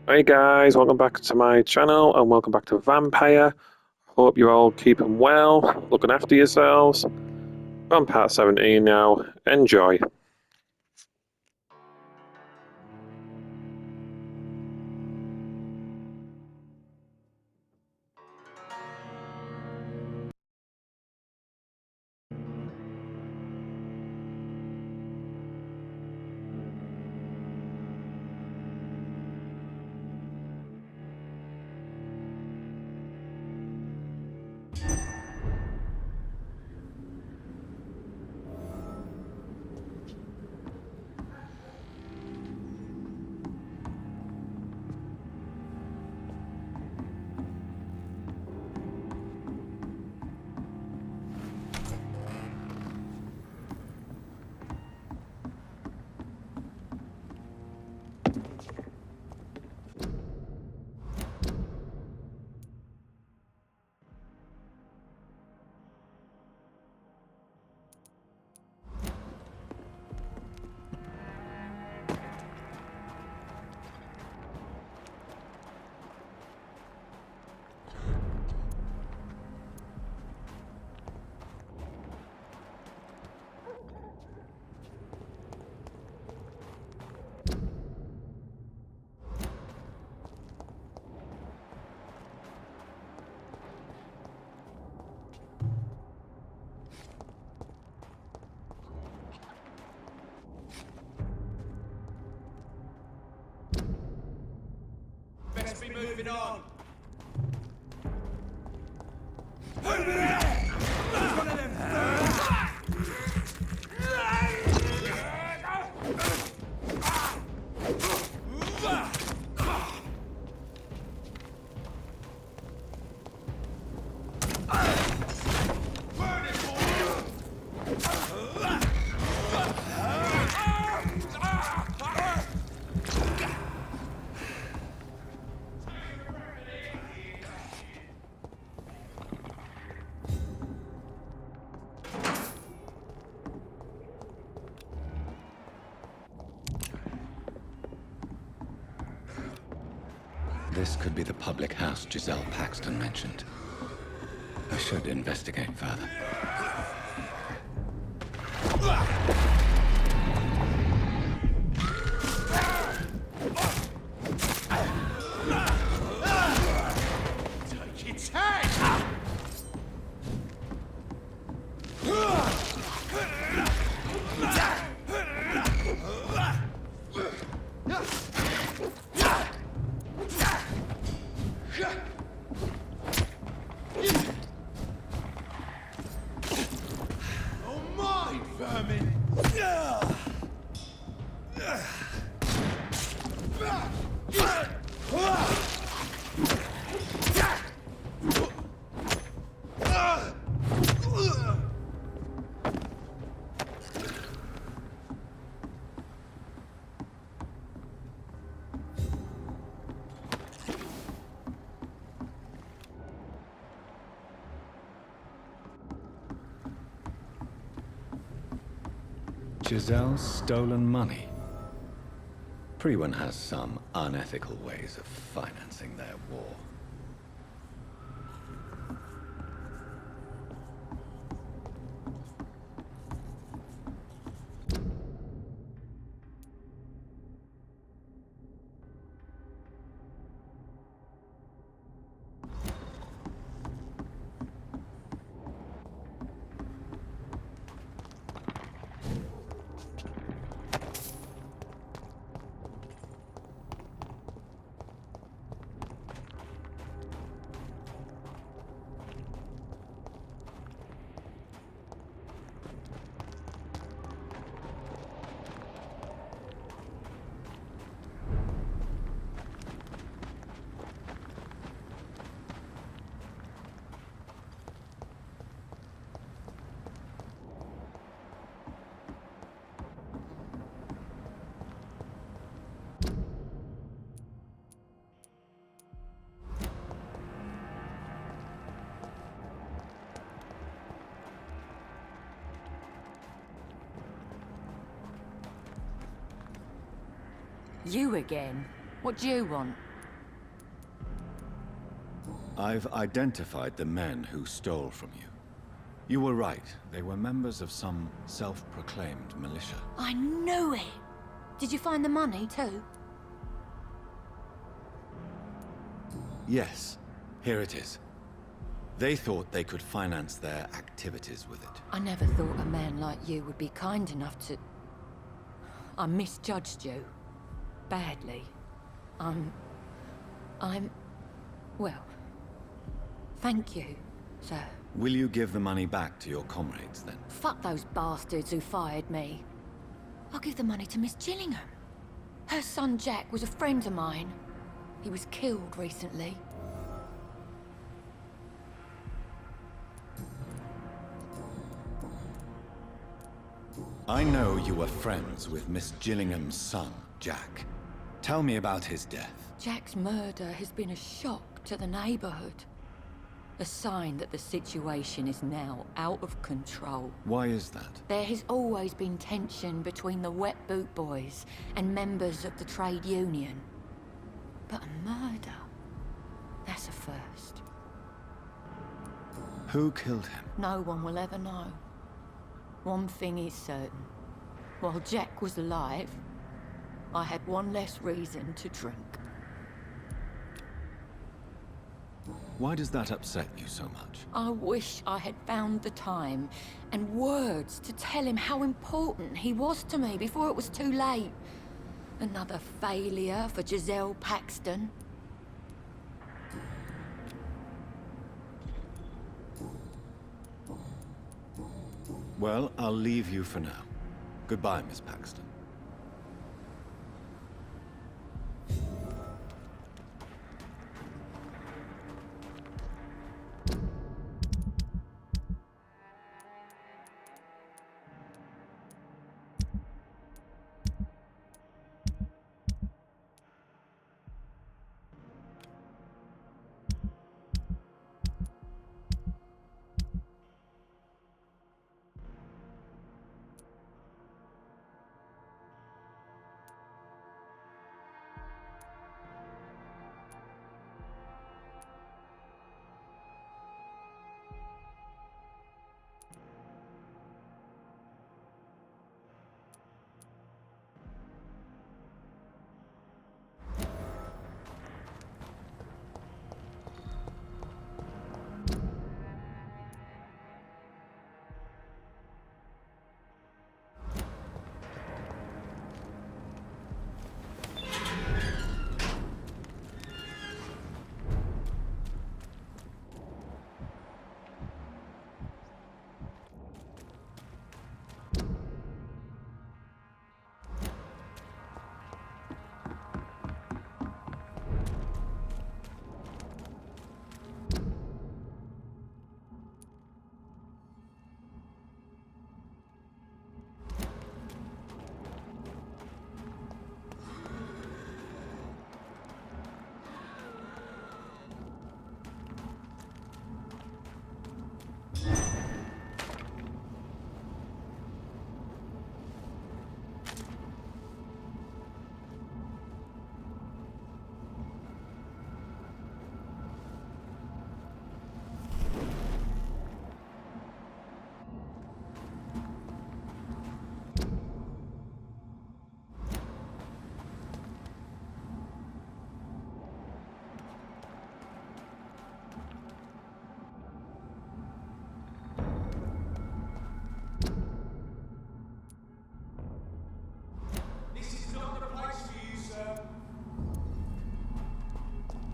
Hey guys, welcome back to my channel and welcome back to Vampyr. Hope you're all keeping well, looking after yourselves. We're on part 17 now. Enjoy. Best be moving on. This could be the public house Giselle Paxton mentioned. I should investigate further. Take its head! Oh my, vermin! Giselle's stolen money. Prewen has some unethical ways of financing their war. You again? What do you want? I've identified the men who stole from you. You were right. They were members of some self-proclaimed militia. I knew it! Did you find the money, too? Yes, here it is. They thought they could finance their activities with it. I never thought a man like you would be kind enough to... I misjudged you. Badly. Well... Thank you, sir. Will you give the money back to your comrades, then? Fuck those bastards who fired me. I'll give the money to Miss Gillingham. Her son Jack was a friend of mine. He was killed recently. I know you were friends with Miss Gillingham's son, Jack. Tell me about his death. Jack's murder has been a shock to the neighborhood. A sign that the situation is now out of control. Why is that? There has always been tension between the Wet Boot Boys and members of the trade union. But a murder? That's a first. Who killed him? No one will ever know. One thing is certain. While Jack was alive, I had one less reason to drink. Why does that upset you so much? I wish I had found the time and words to tell him how important he was to me before it was too late. Another failure for Giselle Paxton. Well, I'll leave you for now. Goodbye, Miss Paxton.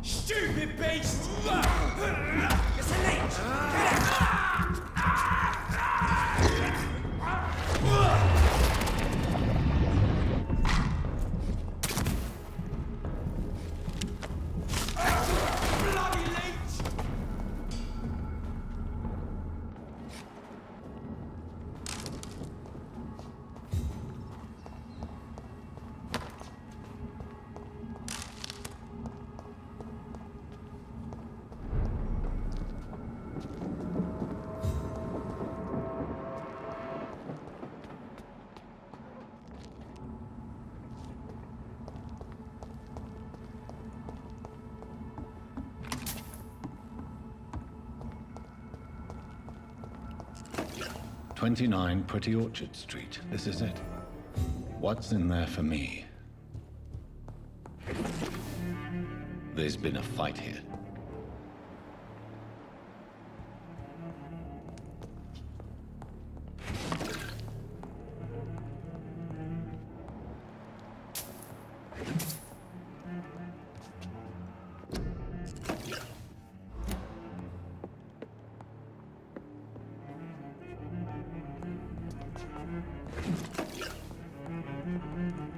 Stupid beast! It's a leech! Bloody leech! 29 Pretty Orchard Street. This is it. What's in there for me? There's been a fight here.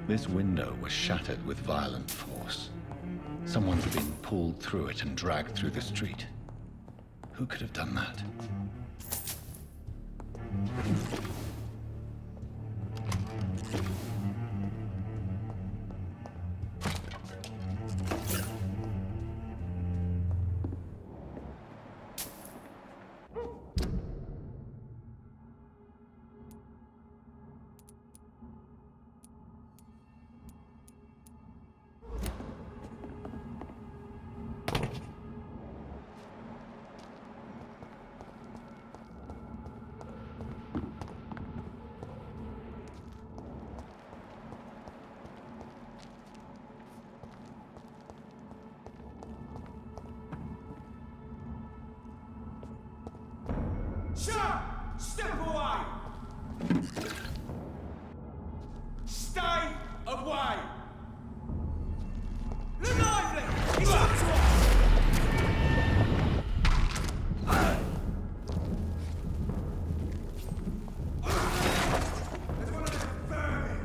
This window was shattered with violent force. Someone's been pulled through it and dragged through the street. Who could have done that? Sir! Step away! Stay away! Look lively! He's up to us! There's one of them vermin!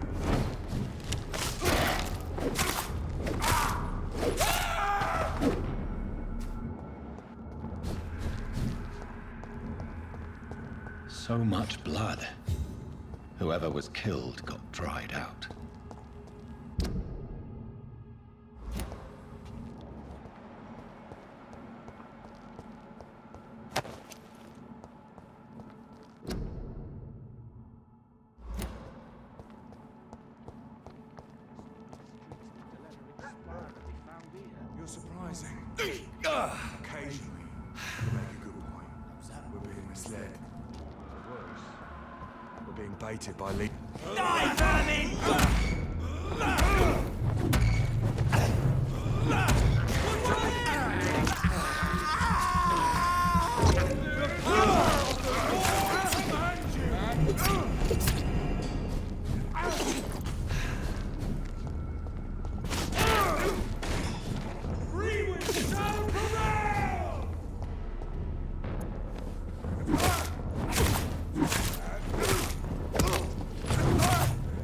So much blood. Whoever was killed got dried out. You're surprising. Occasionally, you make a good point. We're being misled. Or worse, we're being baited by lead. Die, vermin!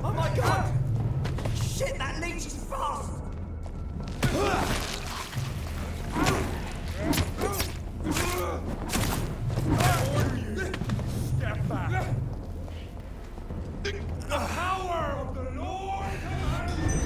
Oh my god! Shit, that leech is fast! Step back! The power of the Lord commands you!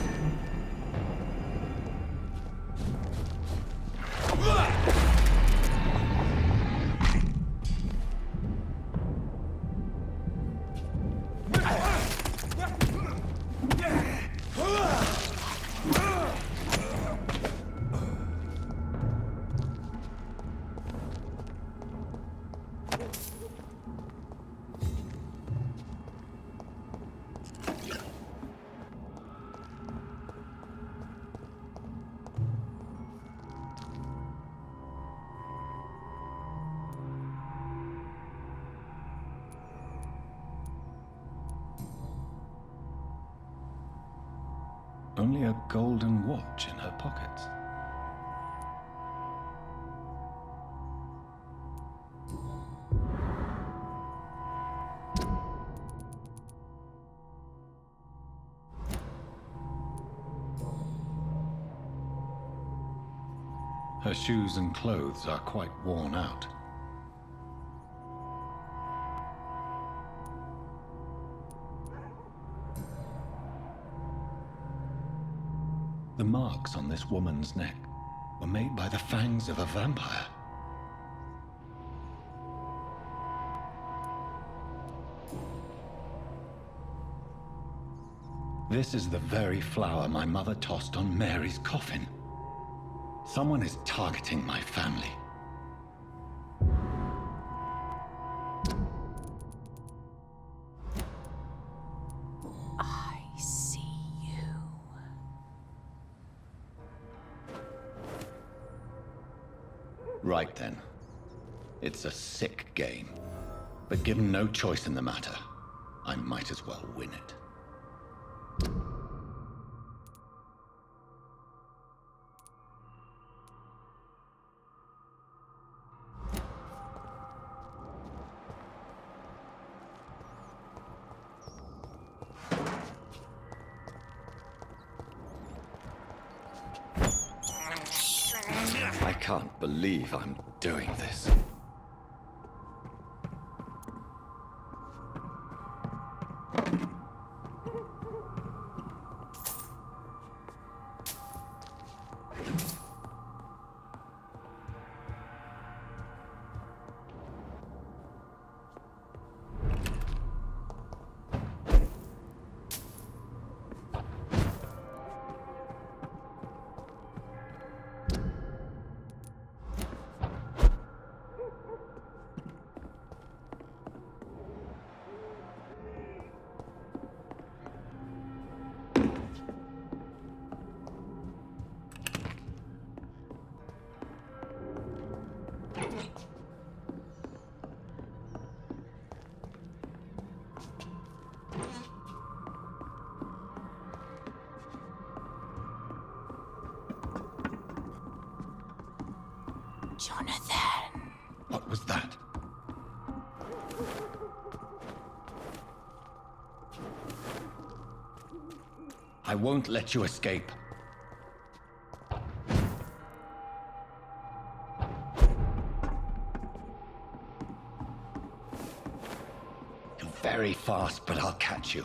Only a golden watch in her pockets. Her shoes and clothes are quite worn out. The marks on this woman's neck were made by the fangs of a vampire. This is the very flower my mother tossed on Mary's coffin. Someone is targeting my family. Right then. It's a sick game. But given no choice in the matter, I might as well win it. I can't believe I'm doing this. Jonathan. What was that? I won't let you escape. You're very fast, but I'll catch you.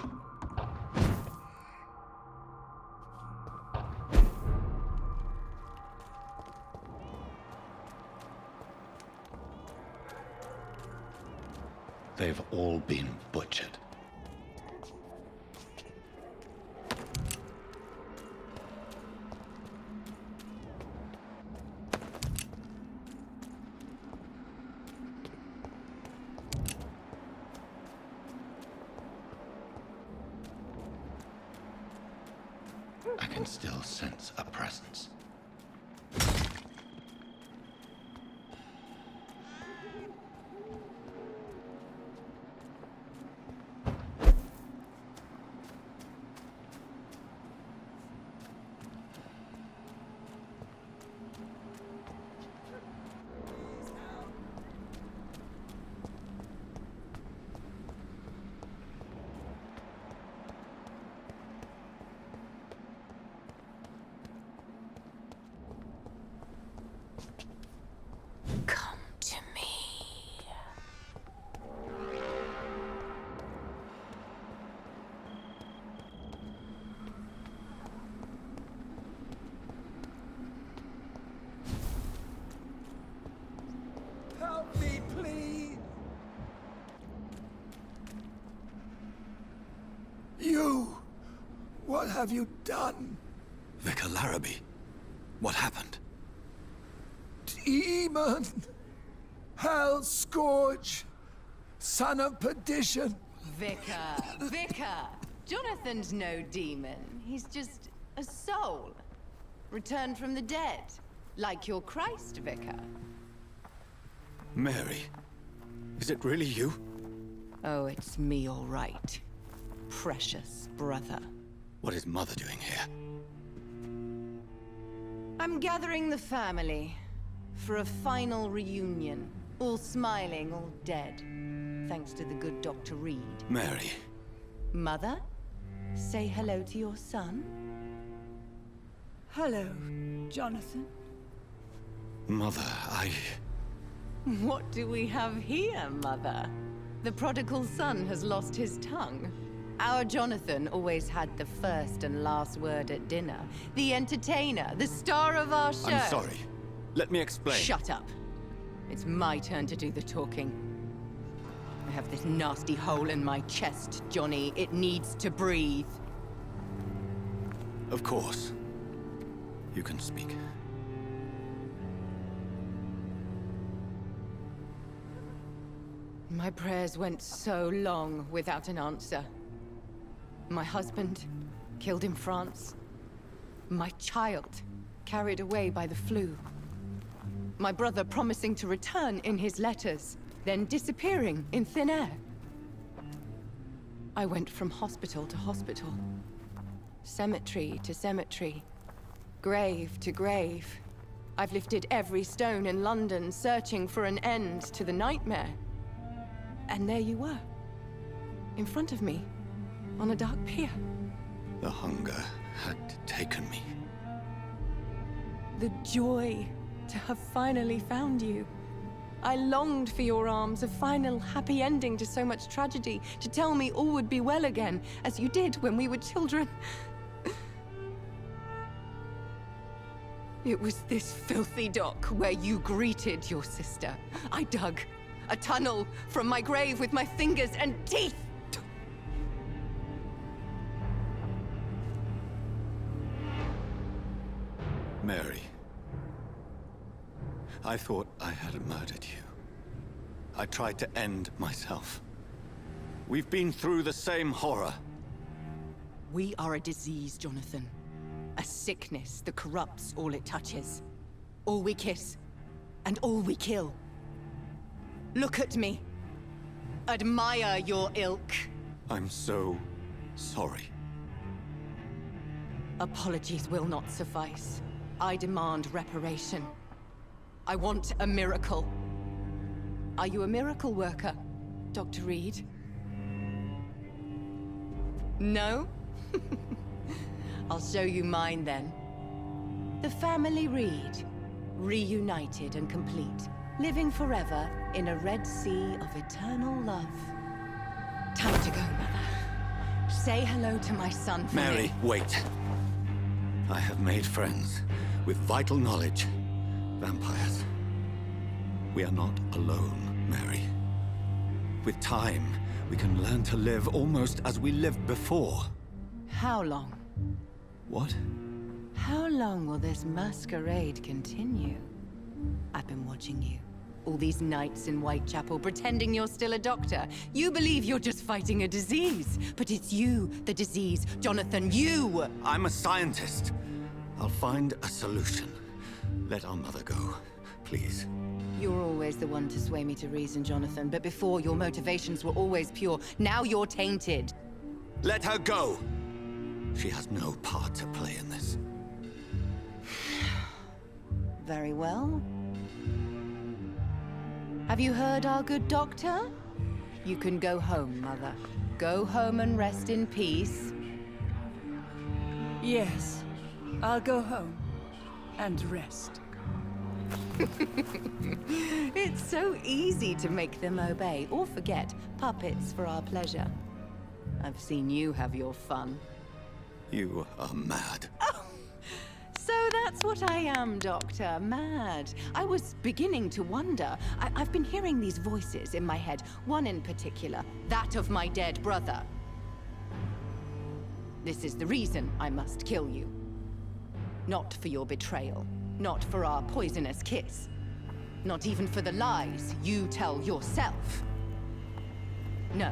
They've all been butchered. I can still sense a presence. Come to me. Help me, please! You! What have you done? Vicar Larrabee, what happened? Demon! Hell Scourge! Son of perdition! Vicar! Jonathan's no demon. He's just a soul. Returned from the dead. Like your Christ, Vicar. Mary, is it really you? Oh, it's me, all right. Precious brother. What is Mother doing here? I'm gathering the family for a final reunion. All smiling, all dead. Thanks to the good Dr. Reed. Mary, Mother, say hello to your son. Hello, Jonathan. Mother, What do we have here, Mother? The prodigal son has lost his tongue. Our Jonathan always had the first and last word at dinner. The entertainer, the star of our show. I'm sorry. Let me explain. Shut up. It's my turn to do the talking. I have this nasty hole in my chest, Johnny. It needs to breathe. Of course. You can speak. My prayers went so long without an answer. My husband, killed in France. My child, carried away by the flu. My brother promising to return in his letters, then disappearing in thin air. I went from hospital to hospital, cemetery to cemetery, grave to grave. I've lifted every stone in London, searching for an end to the nightmare. And there you were, in front of me, on a dark pier. The hunger had taken me. The joy to have finally found you. I longed for your arms, a final happy ending to so much tragedy, to tell me all would be well again, as you did when we were children. It was this filthy dock where you greeted your sister. I dug a tunnel from my grave with my fingers and teeth. Mary. I thought I had murdered you. I tried to end myself. We've been through the same horror. We are a disease, Jonathan. A sickness that corrupts all it touches. All we kiss, and all we kill. Look at me. Admire your ilk. I'm so sorry. Apologies will not suffice. I demand reparation. I want a miracle. Are you a miracle worker, Dr. Reed? No? I'll show you mine then. The family Reed, reunited and complete, living forever in a red sea of eternal love. Time to go, Mother. Say hello to my son for Mary, me. wait. I have made friends with vital knowledge. Vampires. We are not alone, Mary. With time, we can learn to live almost as we lived before. How long? What? How long will this masquerade continue? I've been watching you. All these nights in Whitechapel, pretending you're still a doctor. You believe you're just fighting a disease. But it's you, the disease. Jonathan, you! I'm a scientist. I'll find a solution. Let our mother go, please. You're always the one to sway me to reason, Jonathan. But before, your motivations were always pure. Now you're tainted. Let her go! She has no part to play in this. Very well. Have you heard our good doctor? You can go home, Mother. Go home and rest in peace. Yes, I'll go home and rest. It's so easy to make them obey or forget. Puppets for our pleasure. I've seen you have your fun. You are mad. So that's what I am, Doctor. Mad. I was beginning to wonder. I've been hearing these voices in my head. One in particular. That of my dead brother. This is the reason I must kill you. Not for your betrayal. Not for our poisonous kiss. Not even for the lies you tell yourself. No.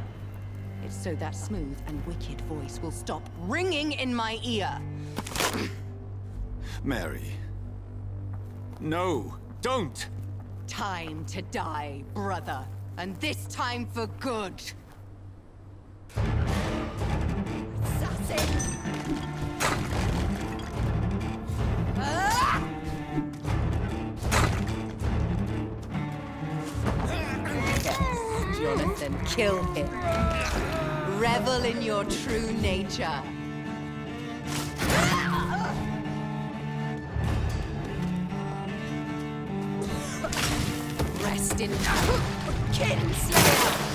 It's so that smooth and wicked voice will stop ringing in my ear. Mary. No, don't! Time to die, brother. And this time for good. Assassin! Ah! Yes, Jonathan, kill him. Revel in your true nature. Rest in Kinslayer!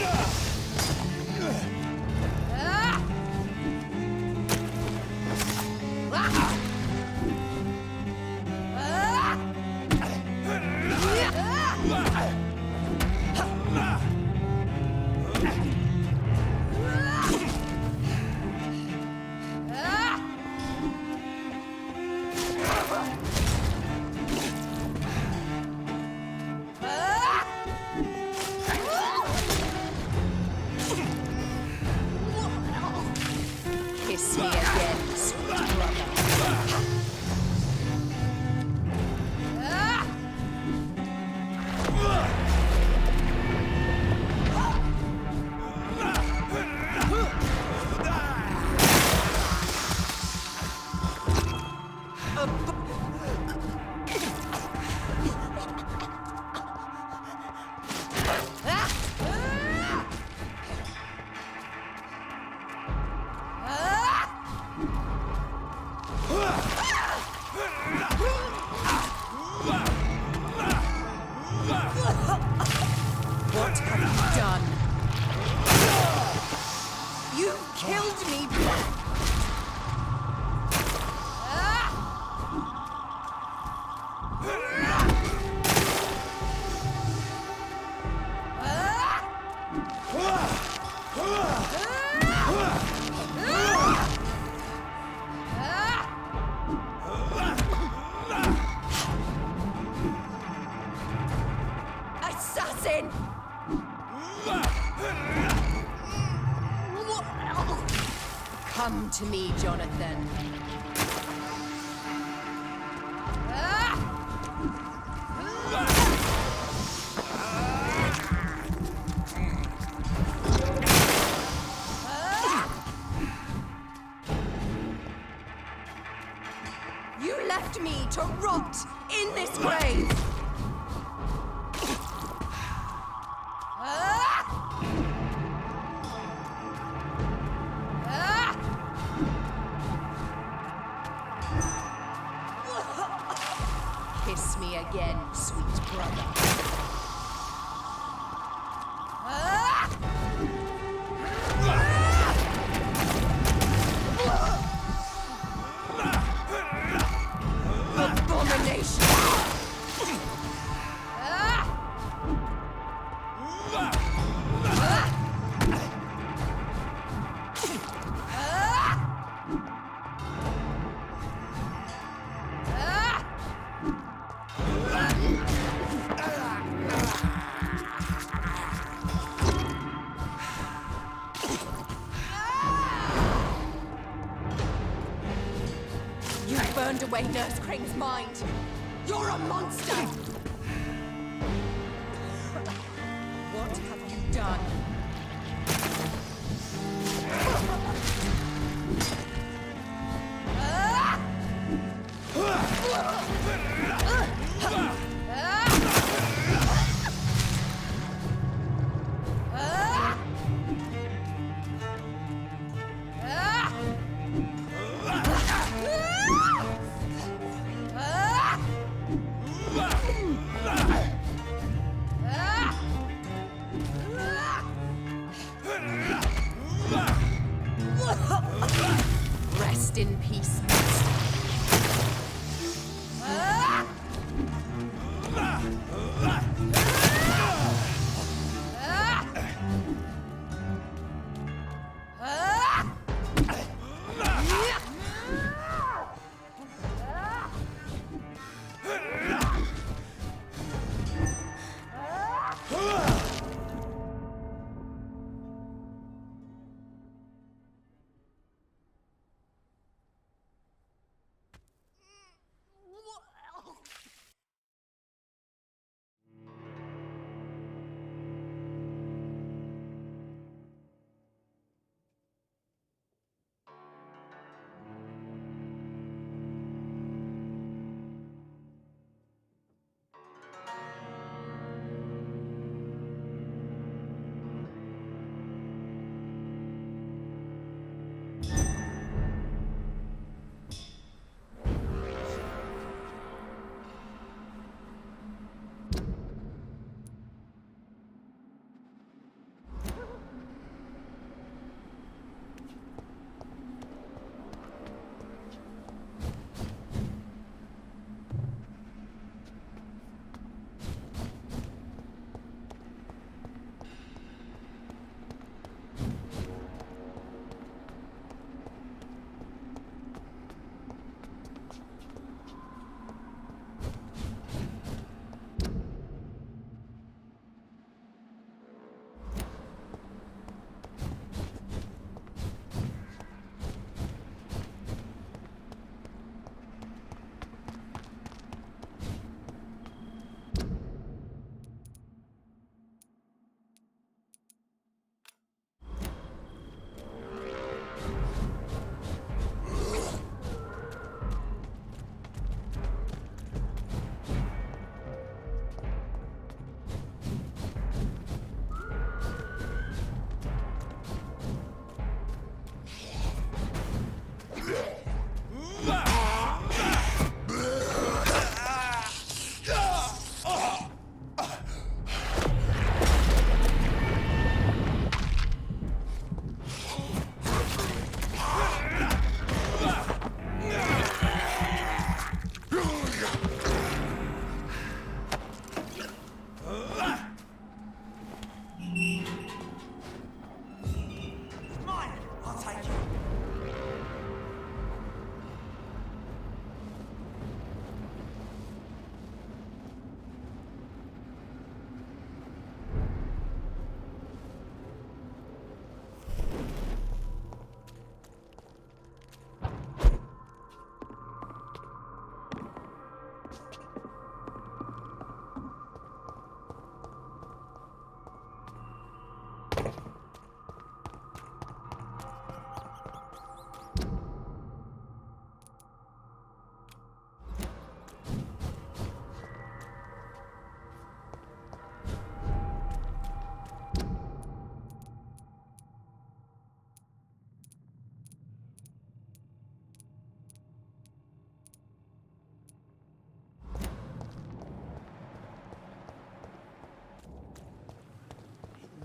Assassin! Come to me, Jonathan. You left me to rot in this grave! Kiss me again, sweet brother. Abomination! You burned away Nurse Crane's mind. You're a monster! What have you done?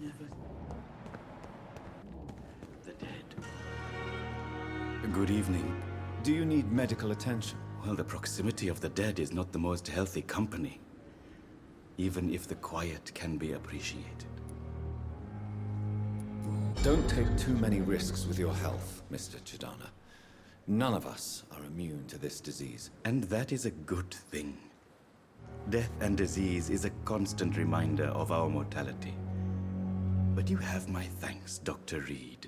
never... The dead. Good evening. Do you need medical attention? Well, the proximity of the dead is not the most healthy company, even if the quiet can be appreciated. Don't take too many risks with your health, Mr. Chidana. None of us are immune to this disease. And that is a good thing. Death and disease is a constant reminder of our mortality. But you have my thanks, Dr. Reed.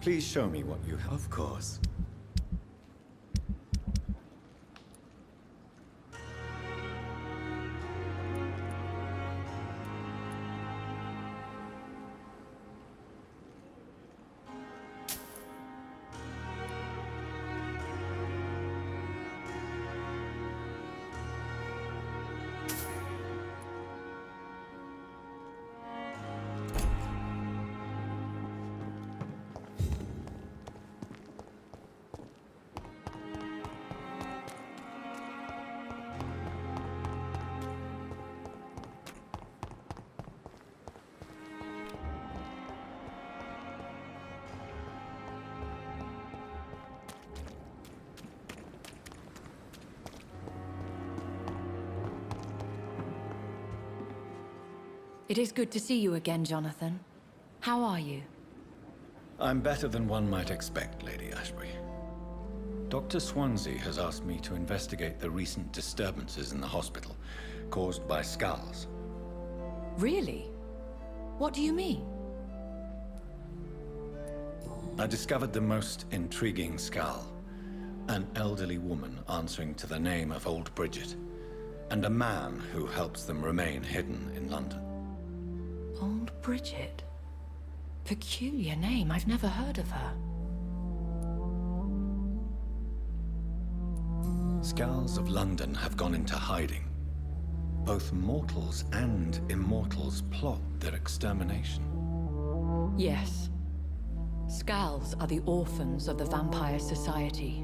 Please show me what you have. Of course. It is good to see you again, Jonathan. How are you? I'm better than one might expect, Lady Ashbury. Dr. Swansea has asked me to investigate the recent disturbances in the hospital, caused by skulls. Really? What do you mean? I discovered the most intriguing skull. An elderly woman answering to the name of Old Bridget, and a man who helps them remain hidden in London. Old Bridget? Peculiar name, I've never heard of her. Skulls of London have gone into hiding. Both mortals and immortals plot their extermination. Yes. Skulls are the orphans of the Vampire Society.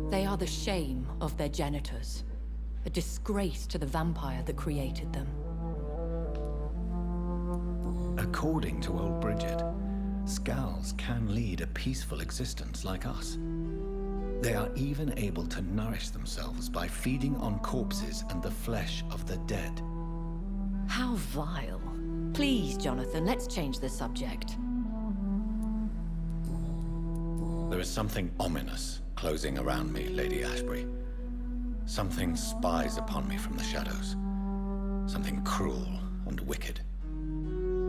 They are the shame of their genitors, a disgrace to the vampire that created them. According to Old Bridget, Skulls can lead a peaceful existence like us. They are even able to nourish themselves by feeding on corpses and the flesh of the dead. How vile. Please, Jonathan, let's change the subject. There is something ominous closing around me, Lady Ashbury. Something spies upon me from the shadows. Something cruel and wicked.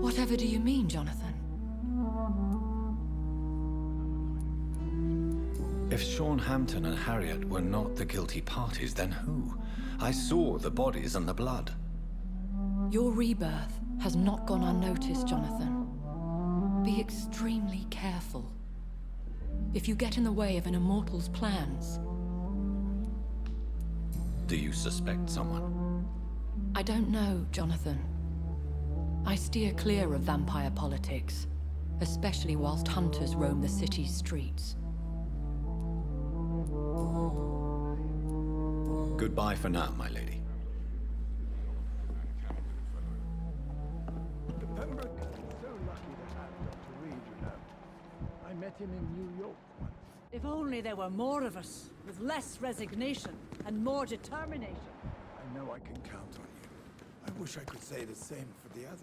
Whatever do you mean, Jonathan? If Sean Hampton and Harriet were not the guilty parties, then who? I saw the bodies and the blood. Your rebirth has not gone unnoticed, Jonathan. Be extremely careful. If you get in the way of an immortal's plans... Do you suspect someone? I don't know, Jonathan. I steer clear of vampire politics, especially whilst hunters roam the city's streets. Goodbye for now, my lady. Pembroke is so lucky to have Dr. Reed, you know. I met him in New York once. If only there were more of us, with less resignation and more determination. I know I can count on you. I wish I could say the same for the others.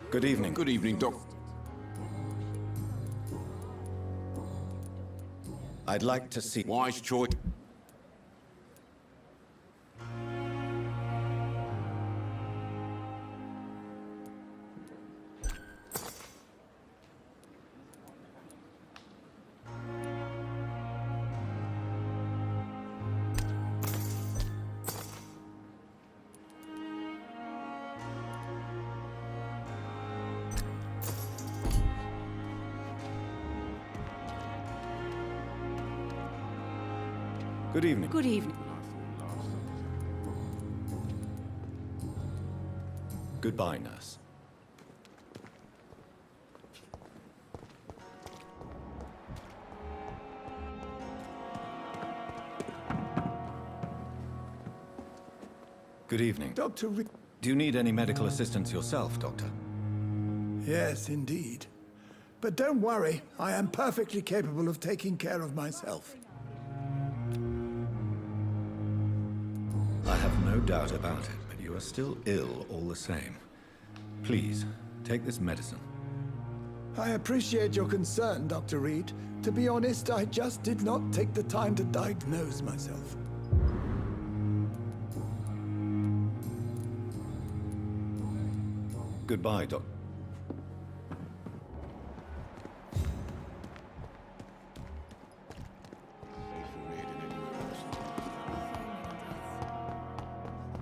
Good evening. Good evening, Doc. I'd like to see... Wise choice. Good evening. Good evening. Goodbye, nurse. Good evening. Dr. Reed. Do you need any medical assistance yourself, Doctor? Yes, indeed. But don't worry, I am perfectly capable of taking care of myself. I have no doubt about it, but you are still ill all the same. Please, take this medicine. I appreciate your concern, Dr. Reed. To be honest, I just did not take the time to diagnose myself. Goodbye, Doctor.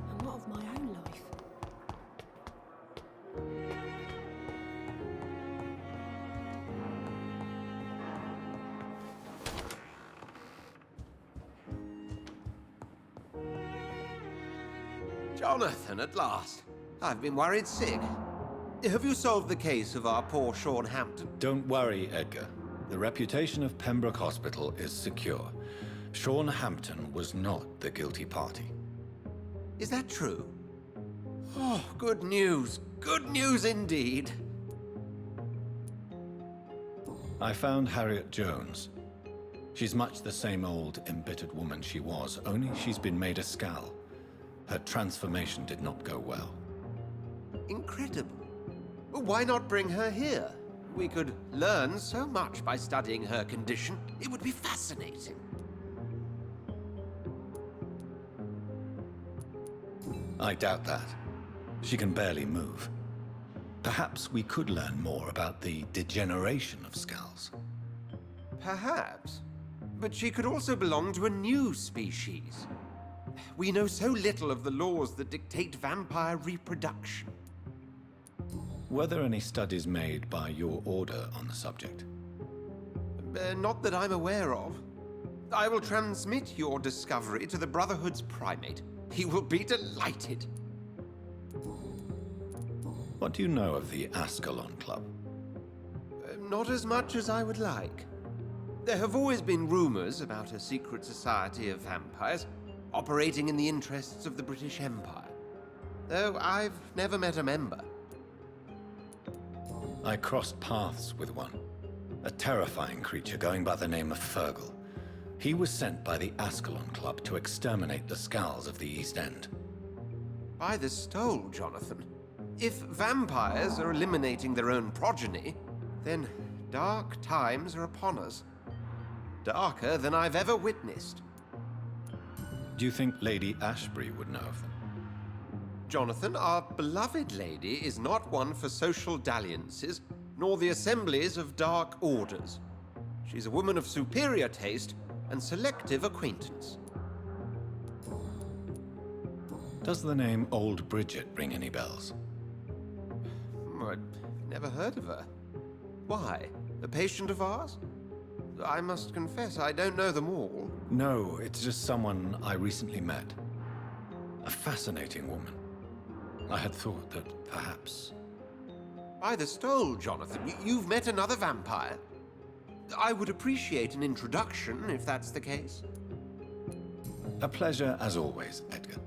And what of my own life? Jonathan, at last. I've been worried sick. Have you solved the case of our poor Sean Hampton? Don't worry, Edgar. The reputation of Pembroke Hospital is secure. Sean Hampton was not the guilty party. Is that true? Oh, good news. Good news indeed. I found Harriet Jones. She's much the same old, embittered woman she was, only she's been made a Skal. Her transformation did not go well. Incredible. Why not bring her here? We could learn so much by studying her condition. It would be fascinating. I doubt that. She can barely move. Perhaps we could learn more about the degeneration of Skals. Perhaps. But she could also belong to a new species. We know so little of the laws that dictate vampire reproduction. Were there any studies made by your order on the subject? Not that I'm aware of. I will transmit your discovery to the Brotherhood's primate. He will be delighted. What do you know of the Ascalon Club? Not as much as I would like. There have always been rumors about a secret society of vampires operating in the interests of the British Empire, though I've never met a member. I crossed paths with one, a terrifying creature going by the name of Fergal. He was sent by the Ascalon Club to exterminate the Skals of the East End. By the stole, Jonathan. If vampires are eliminating their own progeny, then dark times are upon us. Darker than I've ever witnessed. Do you think Lady Ashbury would know of them? Jonathan, our beloved lady is not one for social dalliances, nor the assemblies of dark orders. She's a woman of superior taste and selective acquaintance. Does the name Old Bridget ring any bells? I'd never heard of her. Why? A patient of ours? I must confess, I don't know them all. No, it's just someone I recently met. A fascinating woman. I had thought that perhaps... By the stole, Jonathan, you've met another vampire. I would appreciate an introduction, if that's the case. A pleasure as always, Edgar.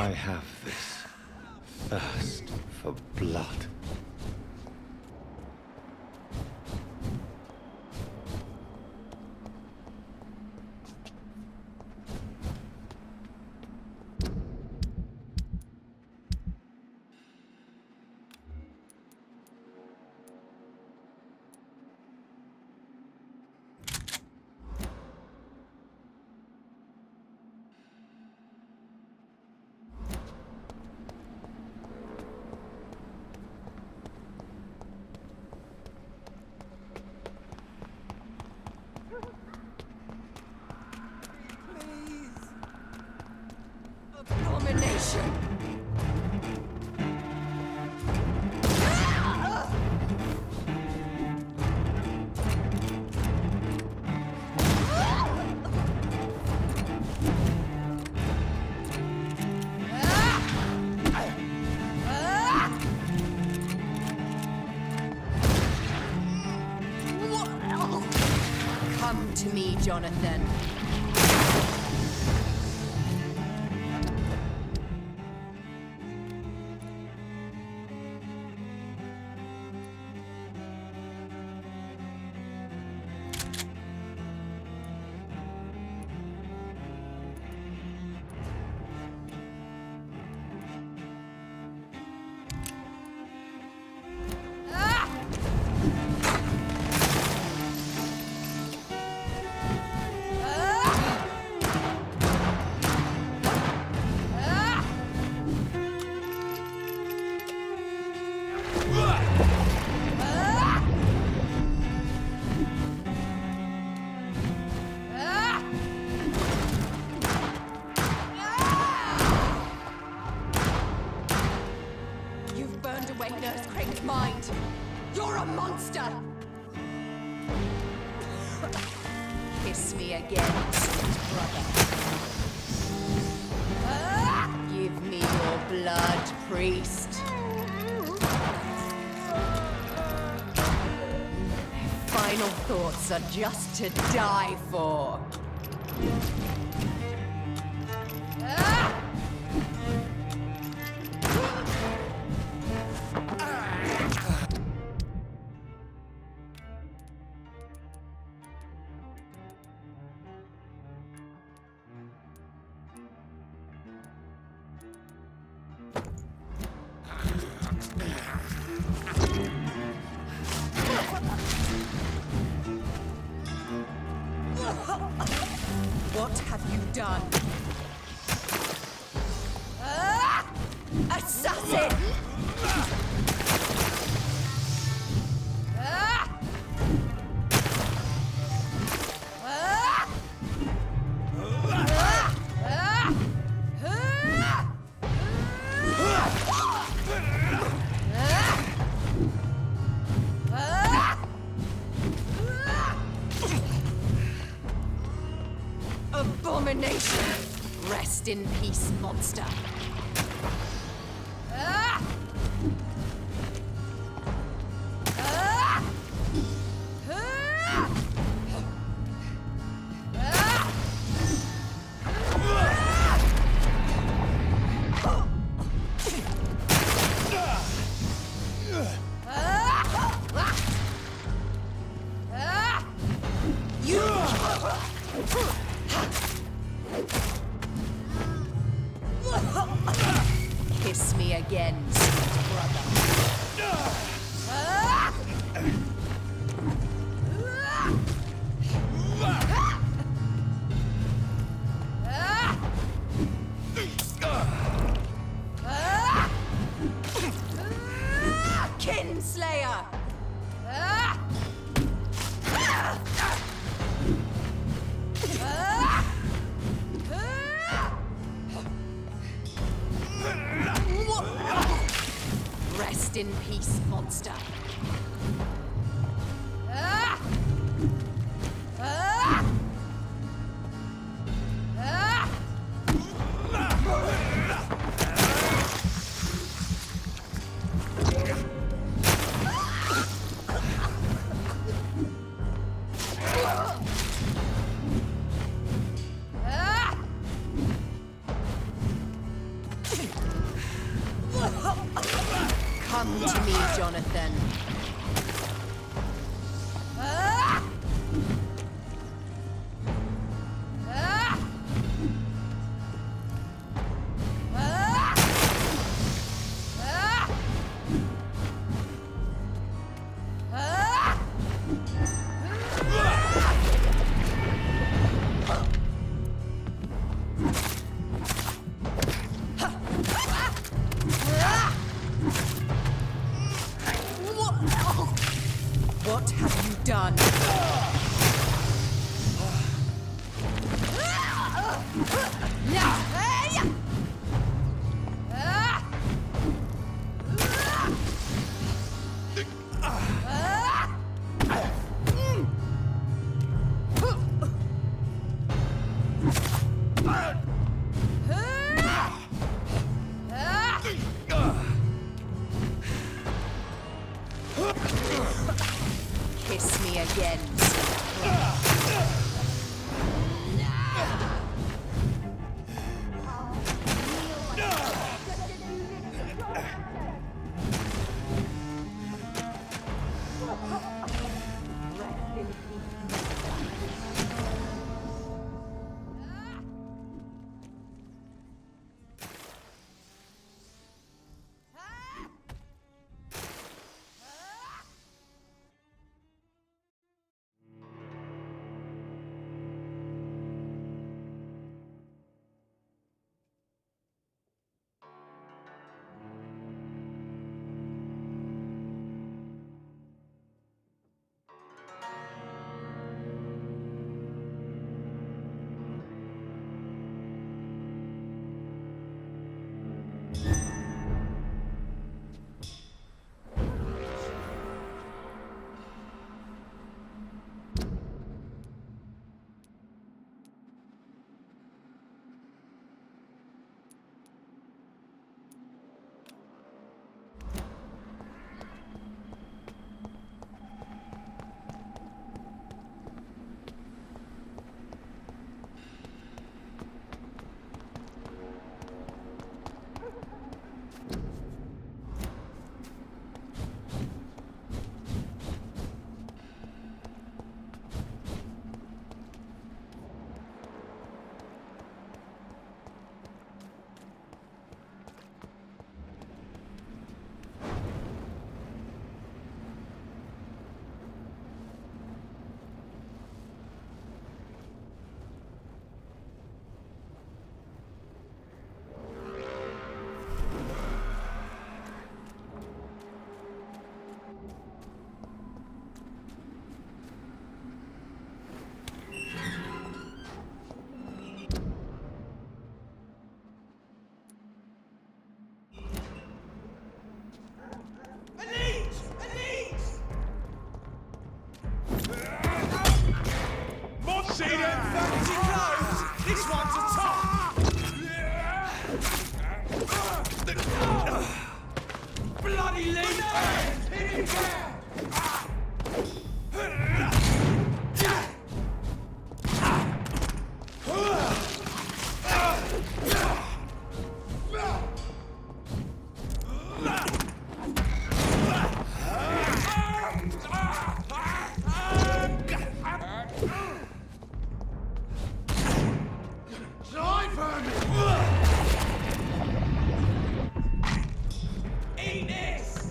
I have this thirst for blood. Abomination! Come to me, Jonathan. You've burned away Nurse Craig's mind. You're a monster! Kiss me again, sweet brother. Give me your blood, priest. Final thoughts are just to die for. What have you done? Assassin! Abomination! Rest in peace, monster. Kiss me again, sweet brother. Kinslayer! Rest in peace, monster. fancy clothes! This one's a top! Bloody lead! Eat this!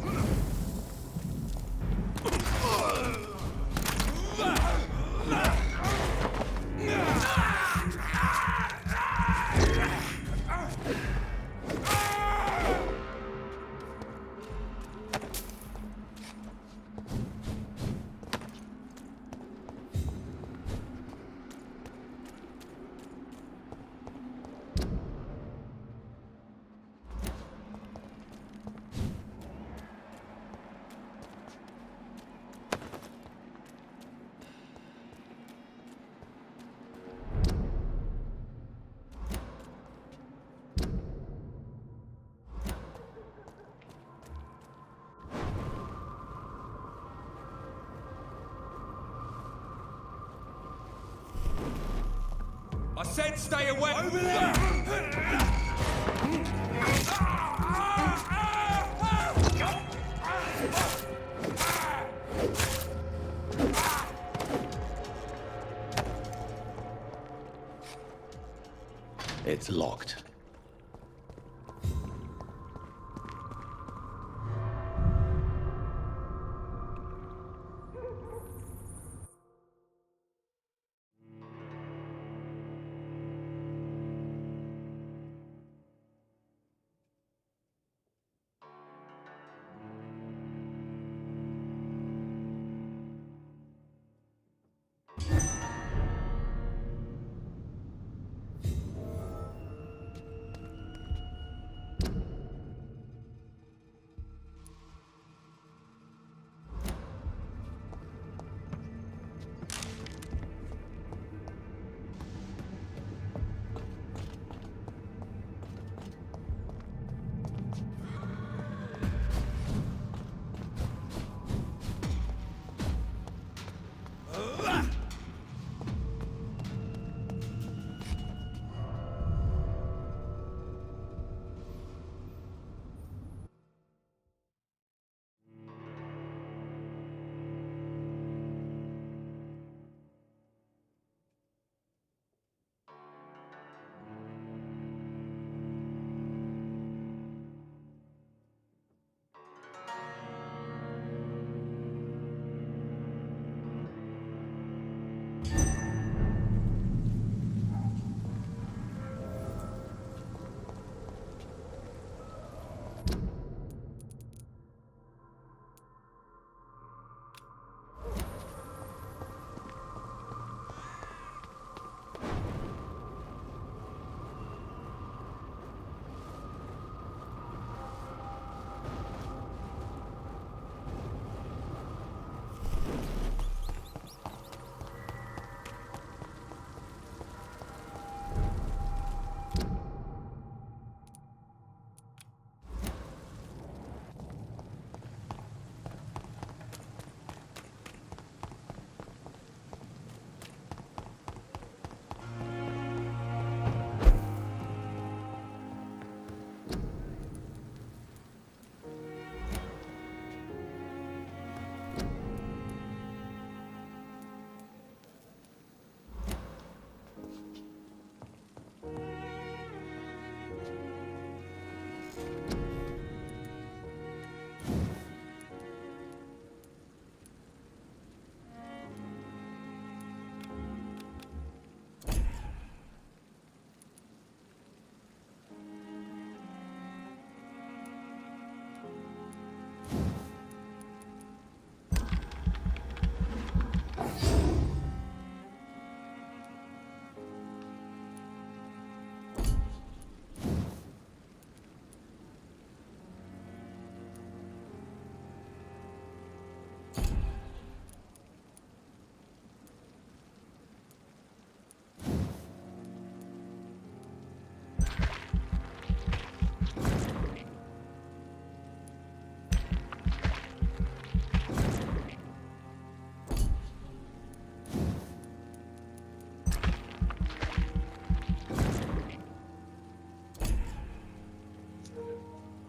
I said stay away! Over there! It's locked.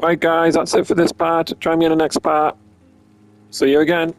Right, guys, that's it for this part. Join me in the next part. See you again.